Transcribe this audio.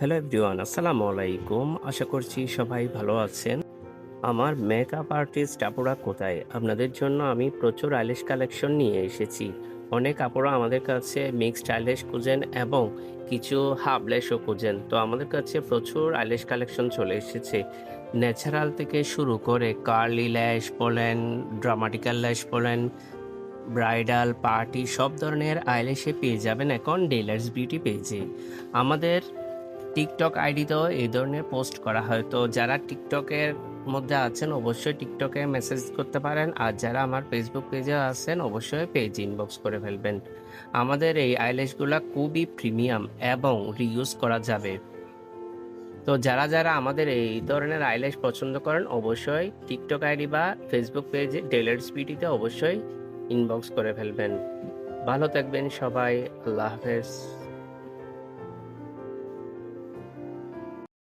Hello everyone, আসসালামু আলাইকুম। আশা করছি সবাই ভালো আছেন। আমার মেকআপ আর্টিস্ট আপুরা কোথায়? আপনাদের জন্য আমি প্রচুর আইল্যাশ কালেকশন নিয়ে এসেছি। অনেক আপুরা আমাদের কাছে মিক্সড আইল্যাশ খুঁজেন এবং কিছু হাফ ল্যাশও খুঁজেন। তো আমাদের কাছে প্রচুর আইল্যাশ কালেকশন চলে এসেছে। ন্যাচারাল থেকে শুরু করে কার্লি ল্যাশ বলেন, ড্রামাটিক্যাল ল্যাশ বলেন, ব্রাইডাল, পার্টি সব ধরনের আইল্যাশে পেয়ে যাবেন এখন ডেলার্স বিউটি পেজে। আমাদের টিকটক আইডিতেও এই ধরনের পোস্ট করা হয়। তো যারা টিকটকের মধ্যে আছেন অবশ্যই টিকটকে মেসেজ করতে পারেন, আর যারা আমার ফেসবুক পেজে আছেন অবশ্যই পেজ ইনবক্স করে ফেলবেন। আমাদের এই আইল্যাশগুলা খুবই প্রিমিয়াম এবং রিইউজ করা যাবে। তো যারা আমাদের এই ধরনের আইল্যাশ পছন্দ করেন অবশ্যই টিকটক আইডি বা ফেসবুক পেজে ডেলার্স বিউটিতে অবশ্যই ইনবক্স করে ফেলবেন। ভালো থাকবেন সবাই। আল্লাহ হাফেজ।